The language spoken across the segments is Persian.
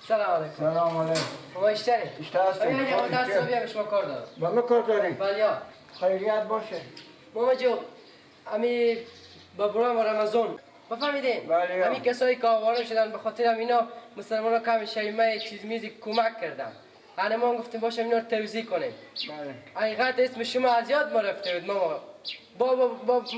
سلام علیکم. سلام علیکم. ما اشتری؟ هستم. یا دست رو بیا شما کار دارم. با ما کار داریم؟ بله یا. خیریت باشه. ماما جو امی با برام رمضان بفهمیدین؟ بله. همین کسایی که آواره شدن به خاطر همینا مسلمان ها کم شیمه چیز میزی کمک کردن. ما گفتیم باشه اینا رو توزیع کنیم. بله. حقیقت اسم شما از یاد ما رفته بود ماما.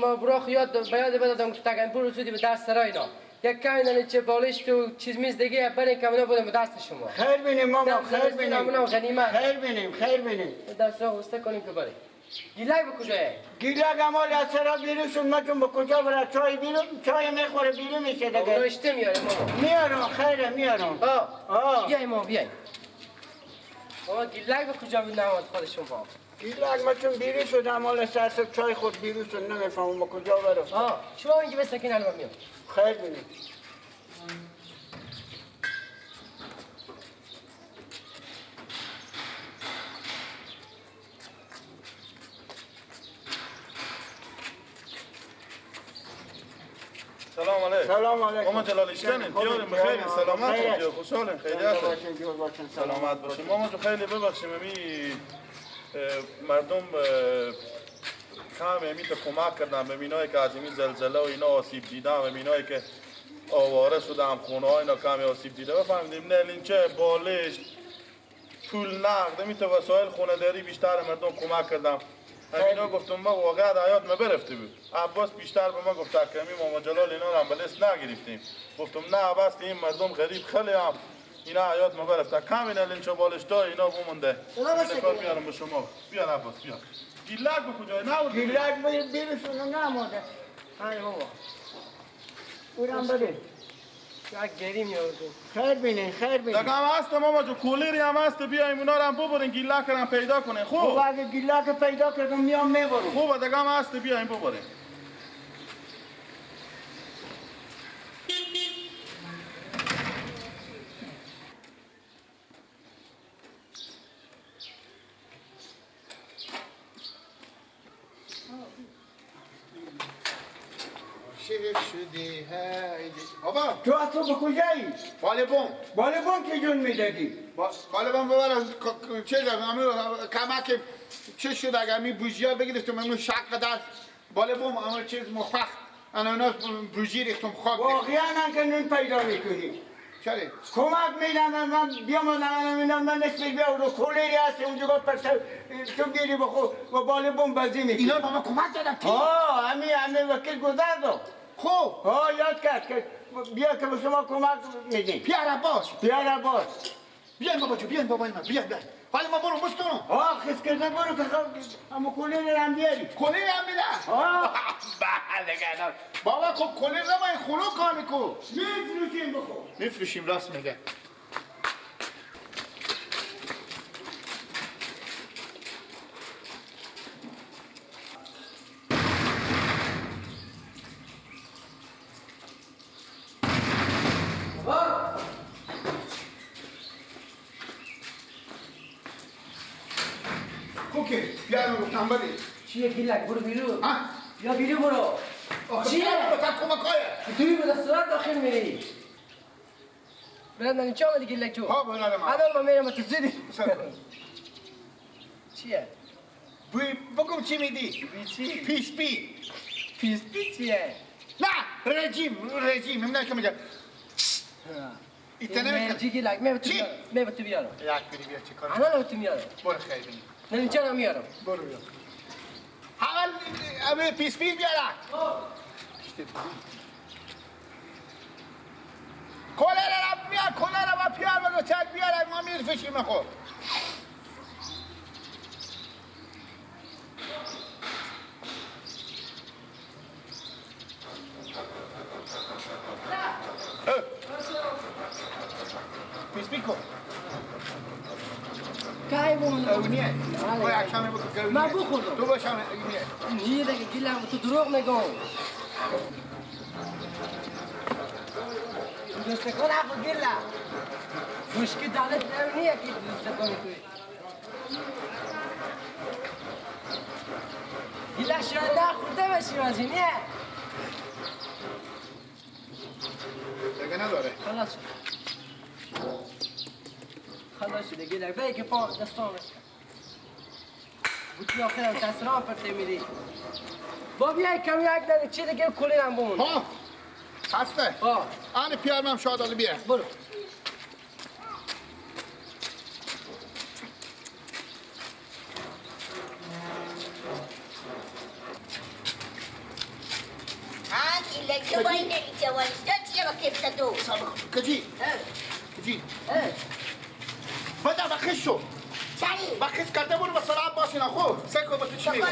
با براخ یاد به یاد بدادم گفت اگر برو زودی به درس سرا اینا. یک کمی نمی چه بالش تو چیز میز دیگه برین که اونا بودم به دست شما. خیر بینیم ماما، خیر بینیم. خیر بینیم. دست را وسته کنیم که بریم. گیلک به کجایه؟ گیلک امال از سرا بیرون ما چون به کجا برای چای بیرون چای میخوره بیرون میشه دیگه. رشته میاره ماما. میارم خیره میارم. بیای ما بیای. ماما گیلک به کجا بود نماد خودشون با؟ گیلک ما چون بیرون شد امال سرسب چای خود بیرون شد نمیفهمم با کجا برم. شما اینجا بسکین الان میام. خیر بینیم. سلام علیکم. سلام علیکم. ماما جلال اشتنیم. بیاریم بخیر سلامت باشید. خوشحالیم. خیلی باشین. سلامت باشید. ماما جو خیلی ببخشیم می مردم کم می تا کمک کردن به مینایی که از این زلزله و اینا آسیب دیدن و مینایی که آواره شدن خونه ها اینا کمی آسیب دیده بفهمیدیم نه لینچه بالش پول نقد می تا وسایل خونه داری بیشتر مردم کمک کردن. همینا گفتم ما واقعا حیات ما برفته بود. عباس بیشتر به ما گفت کمی ماما جلال اینا رو هم به دست نگرفتیم. گفتم نه بس این مردم غریب خیلی هم اینا حیات ما برفته. کمی نه لینچه بالش تا اینا بمونده. کار بیارم به شما. بیا عباس بیا. گیلک به کجای نه گیلک بیرون نماده. های ماما. اونم بده. یک گری میاردیم. خیر بینین. دیگه هم هست ماما جو کولیری هم هست بیایم اونا رو هم ببرین گیلک رو هم پیدا کنین خوب اگه گیلک پیدا کردم میام میبرم. خوبه دیگه هم هست بیایم ببرین شدی هیدی بابا تو اصلا به کجایی؟ بالبون که جون میدادی؟ بالبون ببرم چه کمک چه شد اگر می بوجی ها بگیرفتم امون شق دست بالبون اما چیز مخفخ انا بوجی ریختم خاک واقعا که نون پیدا میکنی چره؟ کمک میدم من بیام من نصف بیا رو کولیری هست اونجا پس تو گیری بخو و بالبون بازی میکنی اینا با ما کمک دادم کی؟ همین وکیل گذردم خوب یاد کرد که بیا که به شما کمک میدیم پیار عباس بیاین بابا جو بیاین بابا من بیاین حالا ما برو مستونم خیز کرده برو که اما کولیری هم بیاری کولیری هم میده؟ بله گنار بابا خب کولیری رو این خونو کار میکن میفروشیم بخور میفروشیم راست میگه اوکی بیارم گفتم بده چیه گیلک برو بیرون ها؟ یا بیرون برو چیه؟ بطر کمکایه توی به دستورات داخل میری برد من اینجا آمدی گیلک جو ها برادر من حالا ما میرم تو زیدی چیه؟ بگم چی میدی؟ چی؟ پیس پی چیه؟ نه رژیم همینه که میگه ایتا نمیکنه چی گیلک می تو بیارم یک بری بیا چی کار الان تو میارم برو خیلی بینی نه اینجا رو میارم برو بیا اول پیس پی بیارم کلر رو بیار کلر رو پیار بگو چک بیارم ما میرفشیم خود پیس پی کن کای بون اونیه باید اکشامه بکن من بخوردم تو باشم اونیه نیه دیگه گیلک تو دروغ نگم دوست کن اخو گیلک مشکل دالت نیه که دوست کنی توی گیلک شاید نخورده باشیم از اینه دیگه نداره خلاص شده گیلک بایی که پا دستانش بوتی آخرم دستران پرته میدی با بیای کم یک دنه چی دیگه کلی هم بمون ها هسته ها آن پیارم شادالی بیا برو Anche vuoi che vuoi sto che sta tu. کجی کجی بدا بخش شو Sali. بخش کرده برو به سلام باشین خب سکو به تو چی میگه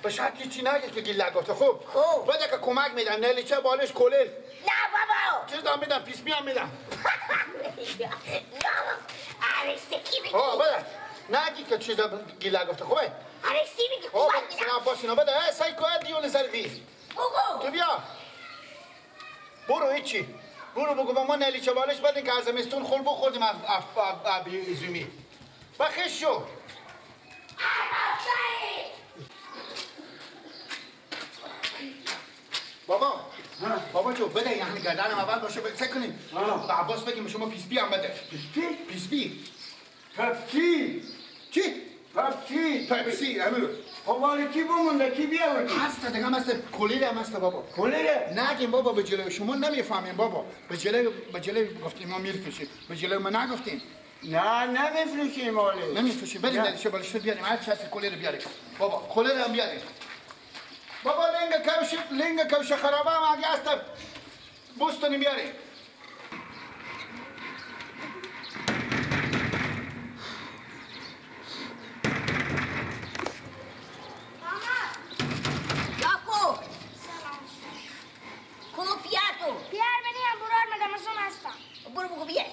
به شرطی چی نگه که گیله گفته خب خب. بده که کمک میدم نلیچه بالش کلل No, babbo. چیز دام میدم پیس میام میدم No. Arresti mi. ها بده نگی که چیز گیله گفته خوبه Arresti mi che ها fai. سلام باشین بده سایکو دیول زرگی Ugo. تو بیا برو هیچی برو بگو با ما نلیچه بالش بدین که از زمستون خل بخوردیم ابی زومی بخش شو بابا جو بده یعنی گردنم اول باشه فکر کنیم به عباس بگیم شما پیس بی هم بده پیس بی پپسی چی؟ پپسی پپسی امیر خواهی کی بمونده کی بیاوردی هست دیگه هم هست کلیل هم هست بابا کلیره نگیم بابا به جلوی شما نمیفهمیم بابا به جلوی گفتیم ما میرفشیم به جلوی ما نگفتیم نه نمیفروشیم مالی نمیفروشیم بریم نه. ندیشه بالشت بیاریم هر چی هست کلیل بیاریم بابا کلیل هم بیاریم بابا لنگ کوش خرابه هم اگه هست بوستونی بیاریم Yaku. Kupiato. Piar beni ya burar mı demesin hasta. Buru buku biye.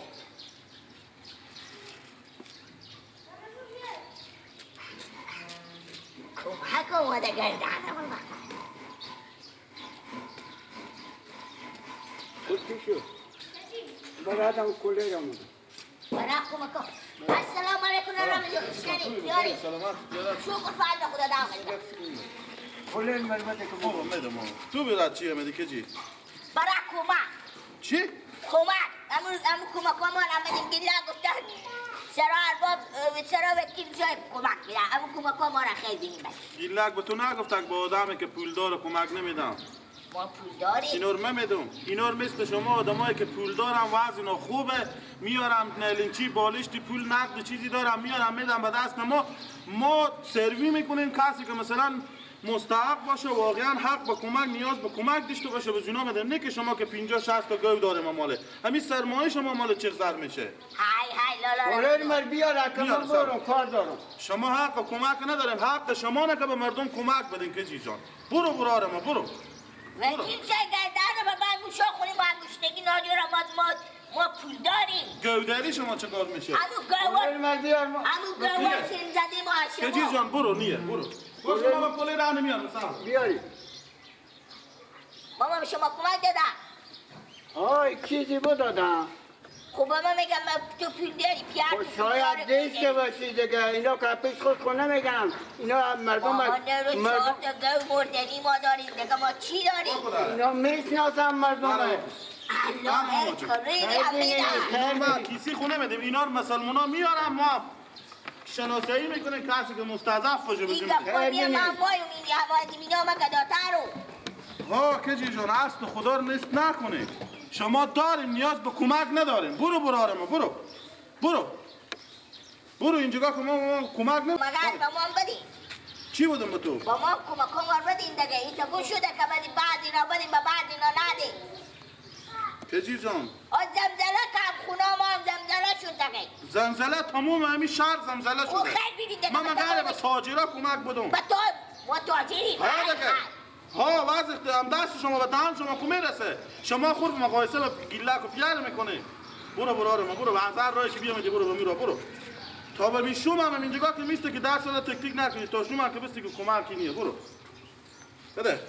Kumako wada gardana mama. کتی شو برادم کلیره مونده Barak kumako. Assalamu alaikum warahmatullahi wabarakatuh. سلامت یادت شکر فردا خدا دامن. کلیر مربوطه که بابا میدم تو برات چیه میدی کجی برای کمک چی کمک امروز کمک ما آمدیم گله گفتن سرا ارباب سرا وکیل جای کمک میدن کمک ما را خیلی بینیم گیلک به تو نگفتن با آدمی که پولدار کمک نمیدم ما پول داریم اینور نمیدم اینور مثل شما آدمایی که پول دارم وضع اینا خوبه میارم نلینچی بالشتی پول نقد چیزی دارم میارم میدم به دست ما سروی میکنیم کسی که مثلا مستحق باشه واقعا حق به کمک نیاز به کمک داشته باشه به جونا میدم نه که شما که 50 60 تا گاو داره ماله همین سرمایه شما مال چه زر میشه های کلیر مر بیار که من برم کار دارم شما حق کمک نداریم حق شما نه که به مردم کمک بدین کجی جان برو براره ما برو وکیل جای گردن به من گوشا خونی با گوشنگی ناجور ما پول داریم گودری شما چه کار میشه کلیر مر بیار همون گوار سیم زدیم ها کجی شما جان برو نیه برو برو شما با کلی راه نمیان مثلا بیاری ماما به شما کمک دادم آی چیزی بدادم خب ما میگم من تو پول داری پیار خب شاید دیشته باشی دیگه اینا که پیش خود خود نمیگن اینا مردم ما رو 4 مردم تا گو مردنی ما داریم دیگه ما چی داریم؟ اینا میشناسن مردم الله کاری ما کسی خونه میدیم اینا رو مسلمونا میارم ما شناسایی میکنه کسی که مستضعف باشه این بشیم گفتی من مایم این حوادی اینا ما گداتارو ها کجی جان است خدا رو نیست نکنه شما داریم نیاز به کمک نداریم برو براره ما برو اینجا که ما کمک مگر با ما بدیم چی بودم به تو با ما کمک ما بدیم دیگه این تا گوش شده که بدیم بعد اینا بدیم به بعد اینا ندیم کجی جان آن زمزله کم خونا ما هم زمزله شد دیگه زلزله تموم همین شهر زلزله او شده خیلی بیدید دیگه من مگر به تاجرا کمک بدم با تو ما تاجریم ها دیگه ها وضع هم دست شما به دهان شما کو میرسه شما خود مقایسه با گیلک و پیار میکنه برو براره ما برو هزار راهی که بیامدی برو تا به شما هم اینجا که میسته که درس سال تکتیک نکنی تا شما که بستی که کمکی نیه برو بده